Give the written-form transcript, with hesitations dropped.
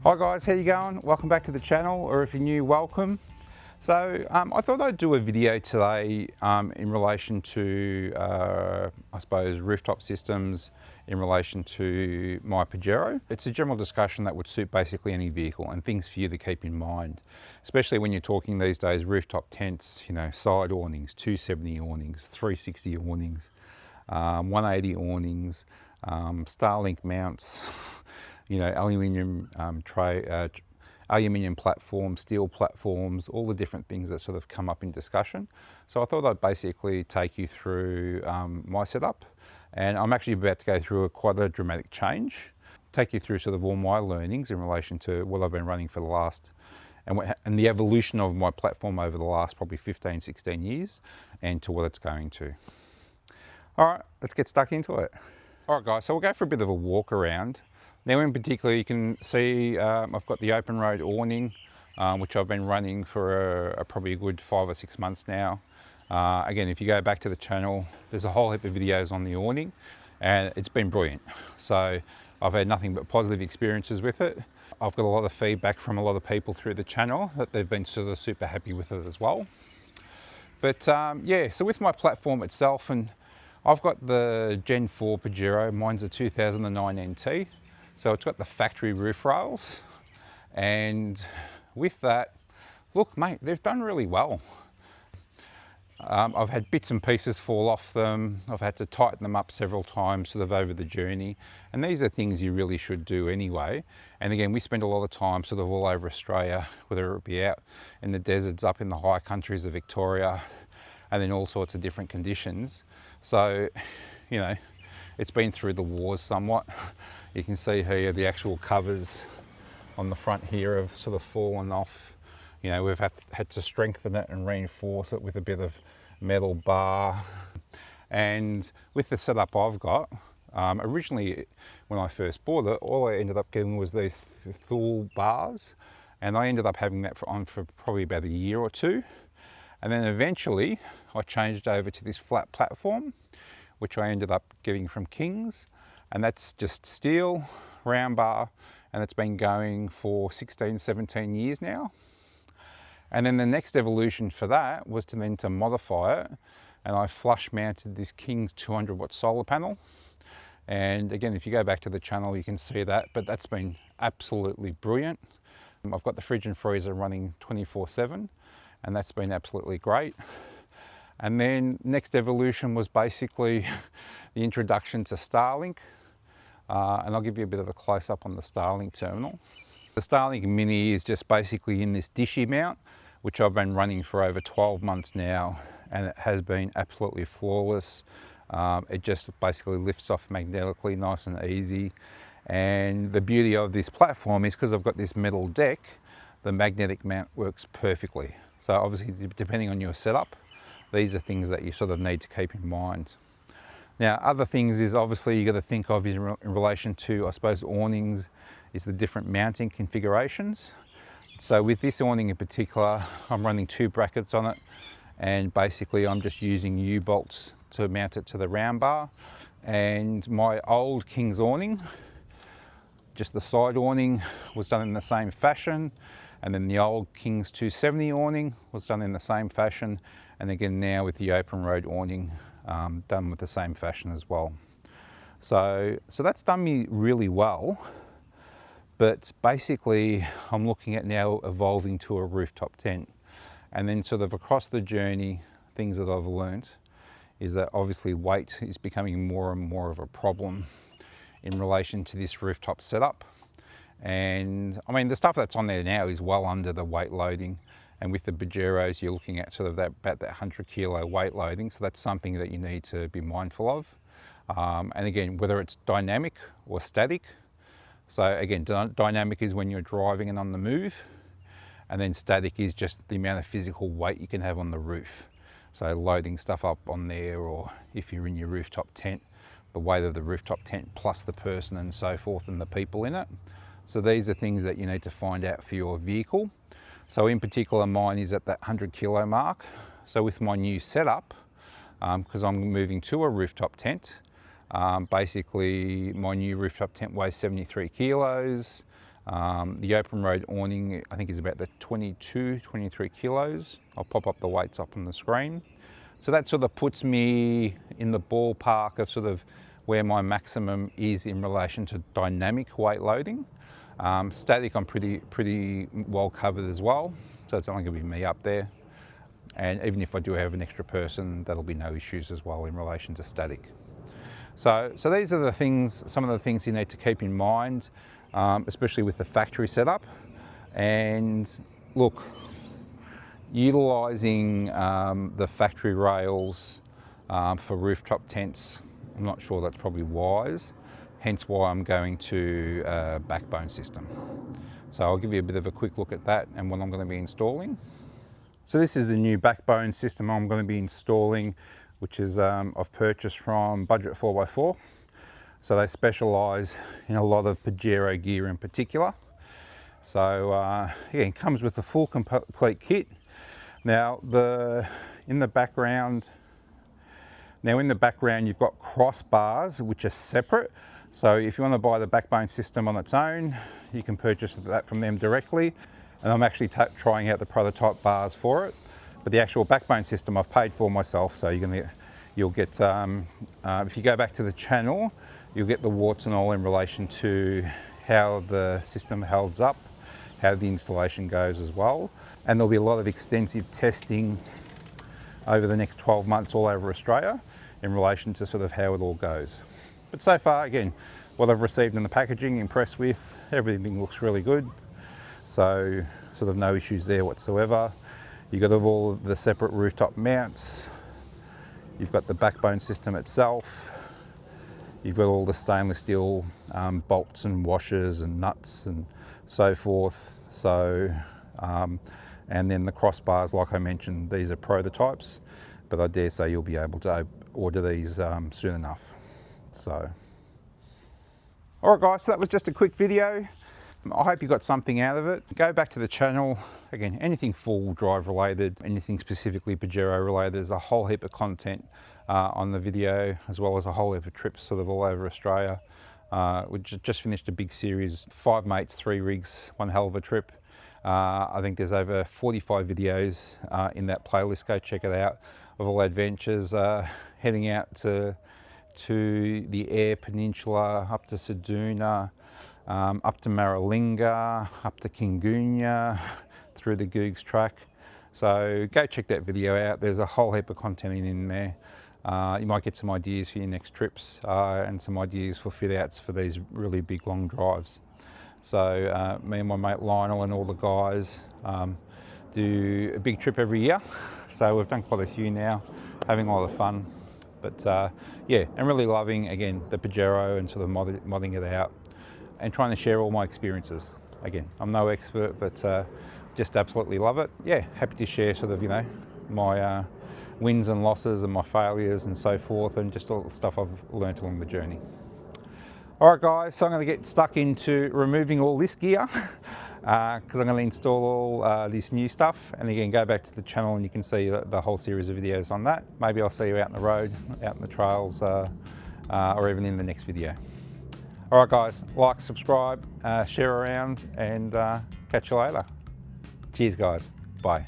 Hi guys, how you going? Welcome back to the channel, or if you're new, welcome. So I thought I'd do a video today in relation to, I suppose, rooftop systems in relation to my Pajero. It's a general discussion that would suit basically any vehicle and things for you to keep in mind, especially when you're talking these days rooftop tents, you know, side awnings, 270 awnings, 360 awnings, 180 awnings, Starlink mounts, you know, aluminium aluminium platforms, steel platforms, all the different things that sort of come up in discussion. So I thought I'd basically take you through my setup, and I'm actually about to go through quite a dramatic change, take you through sort of all my learnings in relation to what I've been running for the last, and the evolution of my platform over the last probably 15, 16 years, and to what it's going to. All right, let's get stuck into it. All right guys, so we'll go for a bit of a walk around. Now in particular, you can see I've got the open road awning, which I've been running for probably a good 5 or 6 months now. Again, if you go back to the channel, there's a whole heap of videos on the awning, and it's been brilliant. So I've had nothing but positive experiences with it. I've got a lot of feedback from a lot of people through the channel that they've been sort of super happy with it as well. But yeah, so with my platform itself, and I've got the Gen 4 Pajero, mine's a 2009 NT. So it's got the factory roof rails, and with that, look mate, they've done really well. I've had bits and pieces fall off them. I've had to tighten them up several times sort of over the journey, and these are things you really should do anyway. And again, we spend a lot of time sort of all over Australia, whether it be out in the deserts, up in the high countries of Victoria, and then all sorts of different conditions. So, you know, it's been through the wars somewhat. You can see here the actual covers on the front here have sort of fallen off. You know, we've had to strengthen it and reinforce it with a bit of metal bar. And with the setup I've got, originally when I first bought it, all I ended up getting was these Thule bars, and I ended up having that on for probably about a year or two. And then eventually I changed over to this flat platform, which I ended up getting from Kings, and that's just steel, round bar, and it's been going for 16, 17 years now. And then the next evolution for that was to modify it, and I flush mounted this Kings 200 watt solar panel. And again, if you go back to the channel, you can see that, but that's been absolutely brilliant. I've got the fridge and freezer running 24/7, and that's been absolutely great. And then next evolution was basically the introduction to Starlink. And I'll give you a bit of a close-up on the Starlink terminal. The Starlink Mini is just basically in this dishy mount, which I've been running for over 12 months now, and it has been absolutely flawless. It just basically lifts off magnetically, nice and easy. And the beauty of this platform is because I've got this metal deck, the magnetic mount works perfectly. So obviously, depending on your setup, these are things that you sort of need to keep in mind. Now, other things is obviously you got to think of in relation to, I suppose, awnings, is the different mounting configurations. So with this awning in particular, I'm running 2 brackets on it, and basically I'm just using U-bolts to mount it to the round bar. And my old Kings awning, just the side awning, was done in the same fashion, and then the old Kings 270 awning was done in the same fashion, and again now with the open road awning, done with the same fashion as well. So that's done me really well, but basically I'm looking at now evolving to a rooftop tent. And then sort of across the journey, things that I've learnt is that obviously weight is becoming more and more of a problem in relation to this rooftop setup. And I mean, the stuff that's on there now is well under the weight loading, and with the Pajeros you're looking at sort of about that 100 kilo weight loading, so that's something that you need to be mindful of. And again, whether it's dynamic or static. So again, dynamic is when you're driving and on the move, and then static is just the amount of physical weight you can have on the roof. So loading stuff up on there, or if you're in your rooftop tent, the weight of the rooftop tent plus the person and so forth and the people in it. So these are things that you need to find out for your vehicle. So in particular, mine is at that 100 kilo mark. So with my new setup, because I'm moving to a rooftop tent, basically my new rooftop tent weighs 73 kilos. The open road awning, I think, is about the 22, 23 kilos. I'll pop up the weights up on the screen. So that sort of puts me in the ballpark of sort of where my maximum is in relation to dynamic weight loading. Static, I'm pretty well covered as well. So it's only going to be me up there. And even if I do have an extra person, that'll be no issues as well in relation to static. So these are the things, some of the things you need to keep in mind, especially with the factory setup. And look, utilising the factory rails for rooftop tents, I'm not sure that's probably wise, hence why I'm going to a backbone system. So I'll give you a bit of a quick look at that and what I'm going to be installing. So this is the new backbone system I'm going to be installing, which is I've purchased from Budget 4x4. So they specialise in a lot of Pajero gear in particular. So again, comes with the full complete kit. Now in the background you've got crossbars which are separate. So if you want to buy the backbone system on its own, you can purchase that from them directly. And I'm actually trying out the prototype bars for it. But the actual backbone system I've paid for myself, so you'll get, if you go back to the channel, you'll get the warts and all in relation to how the system holds up, how the installation goes as well. And there'll be a lot of extensive testing over the next 12 months all over Australia in relation to sort of how it all goes. But so far, again, what I've received in the packaging, impressed with, everything looks really good. So sort of no issues there whatsoever. You've got all of the separate rooftop mounts. You've got the backbone system itself. You've got all the stainless steel bolts and washers and nuts and so forth. So, and then the crossbars, like I mentioned, these are prototypes, but I dare say you'll be able to order these soon enough. So, all right guys, so that was just a quick video. I hope you got something out of it. Go back to the channel. Again, anything four-wheel drive related, anything specifically Pajero related, there's a whole heap of content on the video, as well as a whole heap of trips sort of all over Australia. We just finished a big series, 5 mates, 3 rigs, one hell of a trip. I think there's over 45 videos in that playlist. Go check it out, of all adventures, heading out to the Eyre Peninsula, up to Ceduna, up to Maralinga, up to Kingunya, through the Googs track. So go check that video out. There's a whole heap of content in there. You might get some ideas for your next trips and some ideas for fit outs for these really big long drives. So me and my mate Lionel and all the guys do a big trip every year. So we've done quite a few now, having a lot of fun. But yeah, I'm really loving, again, the Pajero and sort of modding it out and trying to share all my experiences. Again, I'm no expert, but just absolutely love it. Yeah, happy to share sort of, you know, my wins and losses and my failures and so forth, and just all the stuff I've learnt along the journey. All right guys, so I'm going to get stuck into removing all this gear because I'm going to install all this new stuff. And again, go back to the channel and you can see the whole series of videos on that. Maybe I'll see you out in the road, out in the trails, or even in the next video. All right guys, like, subscribe, share around, and catch you later. Cheers guys, bye.